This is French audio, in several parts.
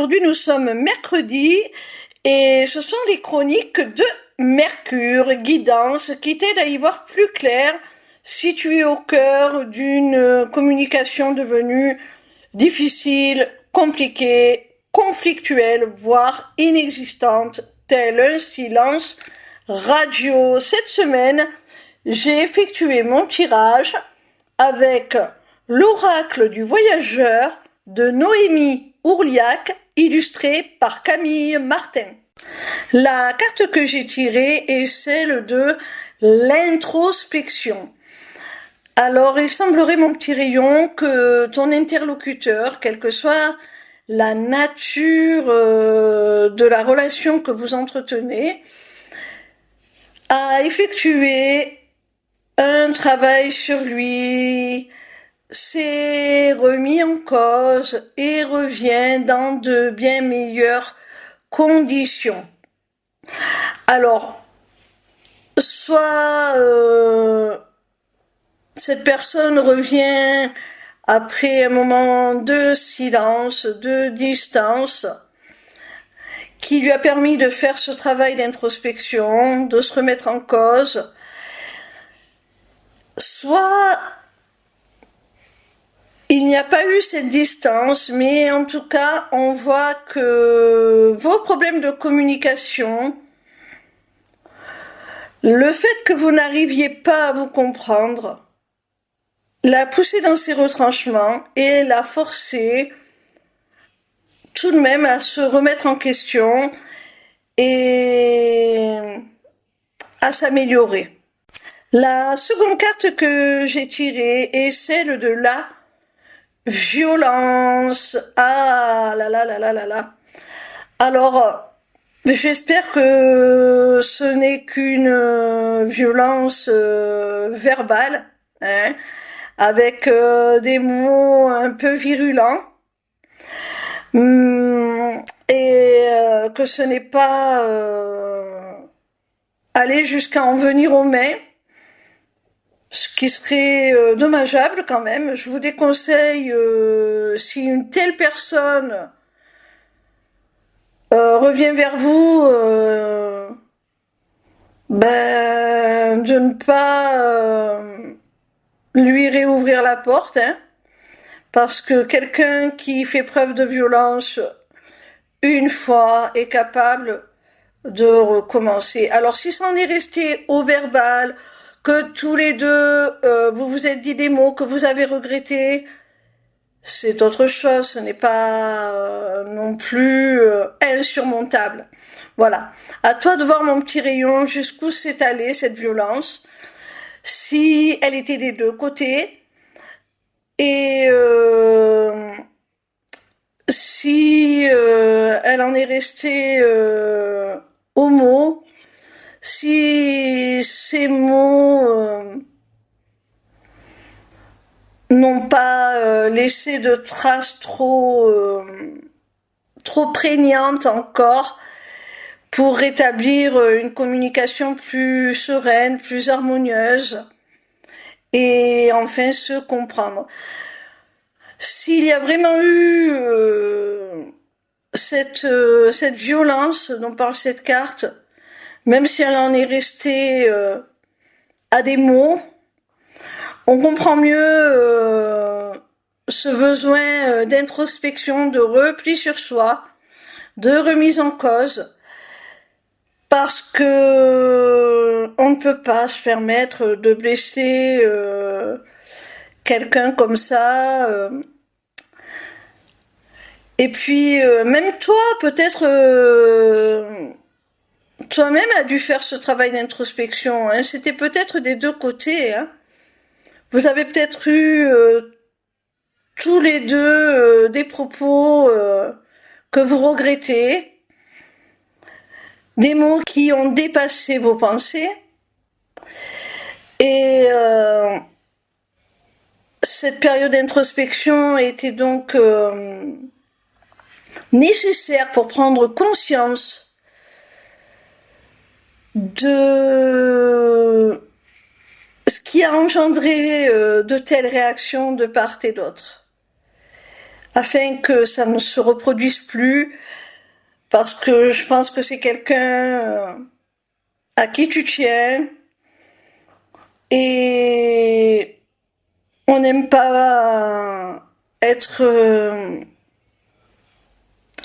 aujourd'hui nous sommes mercredi et ce sont les chroniques de Mercure, guidance, qui t'aident à y voir plus clair si tu es au cœur d'une communication devenue difficile, compliquée, conflictuelle, voire inexistante, tel un silence radio. Cette semaine, j'ai effectué mon tirage avec l'oracle du voyageur de Noémie Ourliac, illustré par Camille Martin. La carte que j'ai tirée est celle de l'introspection. Alors, il semblerait, mon petit rayon, que ton interlocuteur, quelle que soit la nature de la relation que vous entretenez, a effectué un travail sur lui, s'est remis en cause et revient dans de bien meilleures conditions. Alors, soit cette personne revient après un moment de silence, de distance, qui lui a permis de faire ce travail d'introspection, de se remettre en cause, soit il n'y a pas eu cette distance, mais en tout cas, on voit que vos problèmes de communication, le fait que vous n'arriviez pas à vous comprendre, l'a poussé dans ses retranchements et l'a forcé tout de même à se remettre en question et à s'améliorer. La seconde carte que j'ai tirée est celle de la violence. Ah là là là là là là. Alors, j'espère que ce n'est qu'une violence verbale, hein, avec des mots un peu virulents, et que ce n'est pas aller jusqu'à en venir aux mains, ce qui serait dommageable quand même. Je vous déconseille, si une telle personne revient vers vous, de ne pas lui réouvrir la porte, hein, parce que quelqu'un qui fait preuve de violence une fois est capable de recommencer. Alors si c'en est resté au verbal, que tous les deux vous vous êtes dit des mots que vous avez regrettés, c'est autre chose, ce n'est pas non plus insurmontable. Voilà, à toi de voir, mon petit rayon, jusqu'où s'est allée cette violence, si elle était des deux côtés, et si elle en est restée aux mots, si ces mots n'ont pas laissé de traces trop prégnantes encore pour rétablir une communication plus sereine, plus harmonieuse, et enfin se comprendre. S'il y a vraiment eu cette violence dont parle cette carte, même si elle en est restée à des mots, on comprend mieux ce besoin d'introspection, de repli sur soi, de remise en cause, parce que on ne peut pas se permettre de blesser quelqu'un comme ça. Et puis même toi, peut-être toi-même as dû faire ce travail d'introspection, hein. C'était peut-être des deux côtés, hein. Vous avez peut-être eu tous les deux des propos que vous regrettez, des mots qui ont dépassé vos pensées, et cette période d'introspection était donc nécessaire pour prendre conscience de ce qui a engendré de telles réactions de part et d'autre. afin que ça ne se reproduise plus, parce que je pense que c'est quelqu'un à qui tu tiens, et on n'aime pas être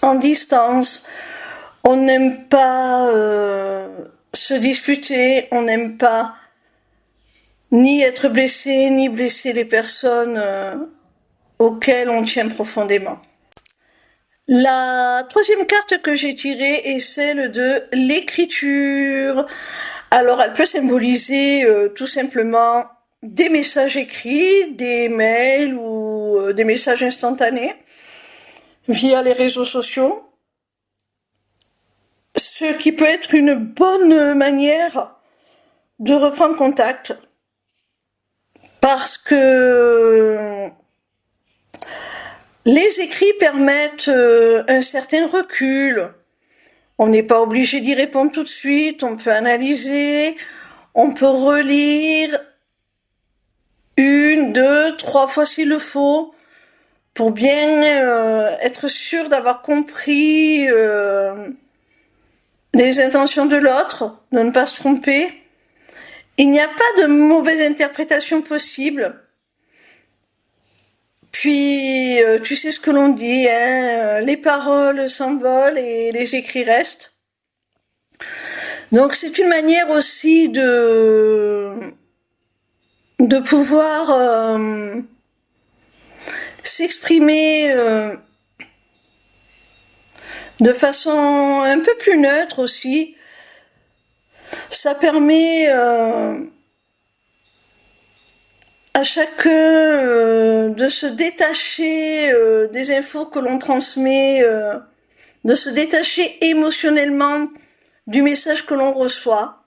en distance, on n'aime pas se disputer, on n'aime pas ni être blessé, ni blesser les personnes auxquelles on tient profondément. La troisième carte que j'ai tirée est celle de l'écriture. Alors, elle peut symboliser tout simplement des messages écrits, des mails ou des messages instantanés via les réseaux sociaux. Ce qui peut être une bonne manière de reprendre contact. Parce que les écrits permettent un certain recul. On n'est pas obligé d'y répondre tout de suite, on peut analyser, on peut relire 1, 2, 3 fois s'il le faut, pour bien être sûr d'avoir compris les intentions de l'autre, de ne pas se tromper. Il n'y a pas de mauvaise interprétation possible. Puis, tu sais ce que l'on dit, hein, les paroles s'envolent et les écrits restent. Donc c'est une manière aussi de pouvoir s'exprimer de façon un peu plus neutre aussi. Ça permet à chacun de se détacher des infos que l'on transmet, de se détacher émotionnellement du message que l'on reçoit,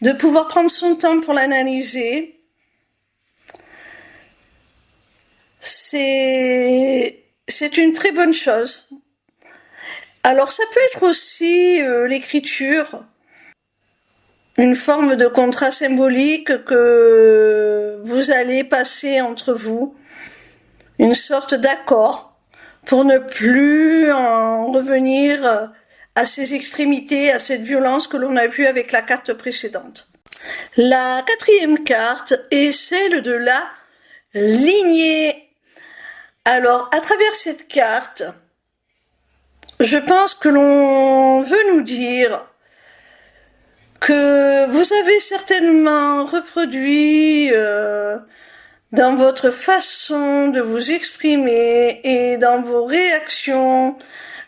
de pouvoir prendre son temps pour l'analyser. C'est une très bonne chose. Alors ça peut être aussi l'écriture, une forme de contrat symbolique que vous allez passer entre vous, une sorte d'accord pour ne plus en revenir à ces extrémités, à cette violence que l'on a vue avec la carte précédente. La quatrième carte est celle de la lignée. Alors, à travers cette carte, je pense que l'on veut nous dire que vous avez certainement reproduit dans votre façon de vous exprimer et dans vos réactions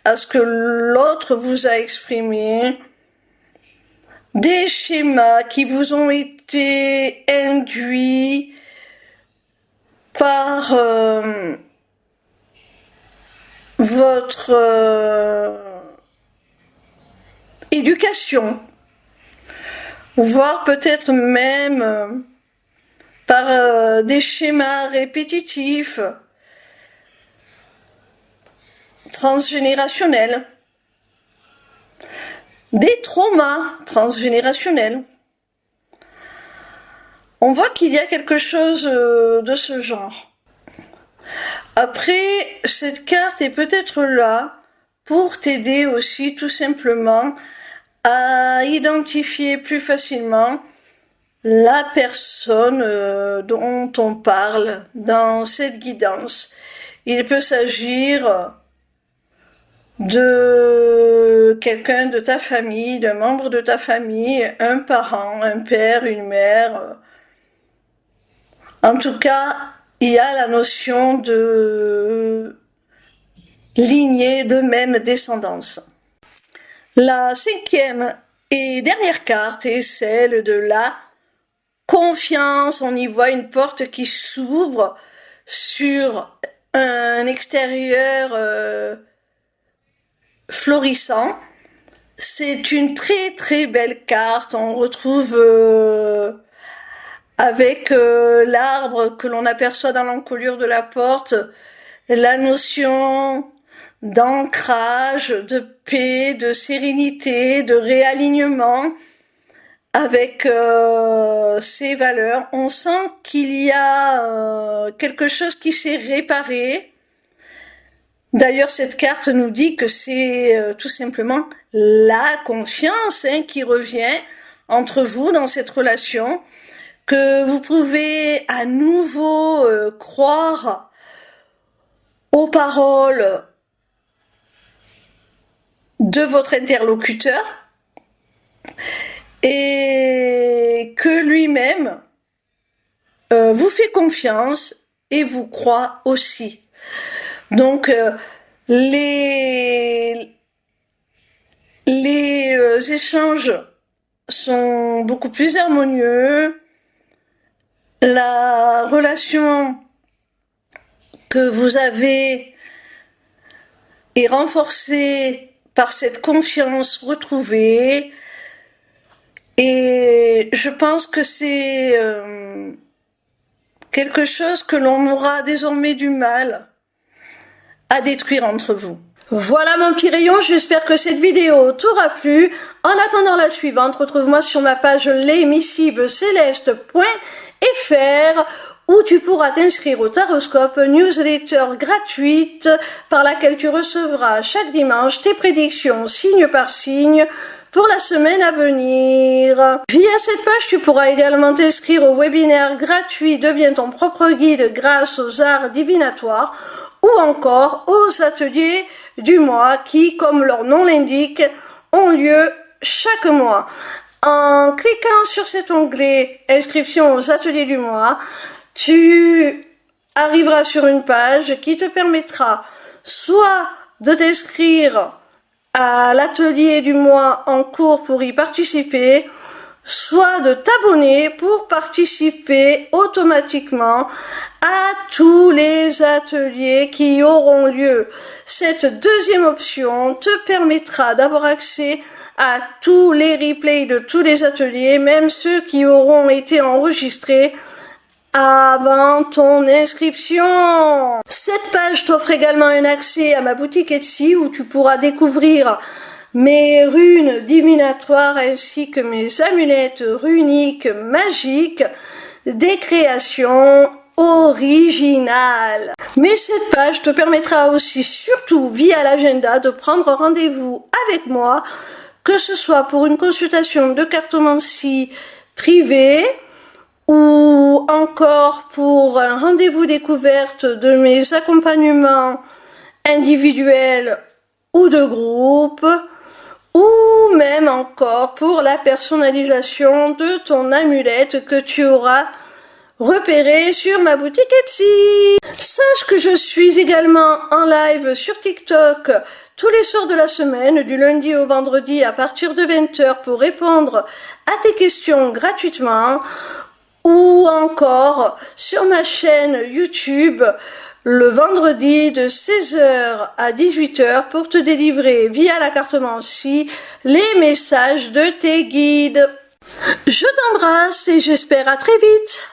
à ce que l'autre vous a exprimé, des schémas qui vous ont été induits par votre éducation, voire peut-être même par des schémas répétitifs, transgénérationnels, des traumas transgénérationnels. On voit qu'il y a quelque chose de ce genre. Après, cette carte est peut-être là pour t'aider aussi tout simplement à identifier plus facilement la personne dont on parle dans cette guidance. Il peut s'agir de quelqu'un de ta famille, d'un membre de ta famille, un parent, un père, une mère. En tout cas, il y a la notion de lignée, de même descendance. La cinquième et dernière carte est celle de la confiance. On y voit une porte qui s'ouvre sur un extérieur florissant. C'est une très très belle carte. On retrouve avec l'arbre que l'on aperçoit dans l'encolure de la porte, la notion d'ancrage, de paix, de sérénité, de réalignement avec ces valeurs. On sent qu'il y a quelque chose qui s'est réparé, D'ailleurs, cette carte nous dit que c'est tout simplement la confiance qui revient entre vous dans cette relation, que vous pouvez à nouveau croire aux paroles de votre interlocuteur et que lui-même vous fait confiance et vous croit aussi. Donc les échanges sont beaucoup plus harmonieux. La relation que vous avez est renforcée par cette confiance retrouvée. Et je pense que c'est quelque chose que l'on aura désormais du mal à détruire entre vous. Voilà mon petit rayon, j'espère que cette vidéo t'aura plu. En attendant la suivante, retrouve-moi sur ma page lesmissivecéleste.fr où tu pourras t'inscrire au Taroscope, newsletter gratuite par laquelle tu recevras chaque dimanche tes prédictions signe par signe pour la semaine à venir. Via cette page, tu pourras également t'inscrire au webinaire gratuit Deviens ton propre guide grâce aux arts divinatoires ou encore aux ateliers du mois qui, comme leur nom l'indique, ont lieu chaque mois. En cliquant sur cet onglet Inscription aux ateliers du mois, tu arriveras sur une page qui te permettra soit de t'inscrire à l'atelier du mois en cours pour y participer, soit de t'abonner pour participer automatiquement à tous les ateliers qui auront lieu. Cette deuxième option te permettra d'avoir accès à tous les replays de tous les ateliers, même ceux qui auront été enregistrés avant ton inscription. Cette page t'offre également un accès à ma boutique Etsy où tu pourras découvrir mes runes divinatoires ainsi que mes amulettes runiques magiques, des créations originales. Mais cette page te permettra aussi, surtout via l'agenda, de prendre rendez-vous avec moi, que ce soit pour une consultation de cartomancie privée ou encore pour un rendez-vous découverte de mes accompagnements individuels ou de groupe, ou même encore pour la personnalisation de ton amulette que tu auras repérée sur ma boutique Etsy. Sache que je suis également en live sur TikTok tous les soirs de la semaine, du lundi au vendredi à partir de 20h pour répondre à tes questions gratuitement, ou encore sur ma chaîne YouTube le vendredi de 16h à 18h pour te délivrer via la cartomancie les messages de tes guides. Je t'embrasse et j'espère à très vite.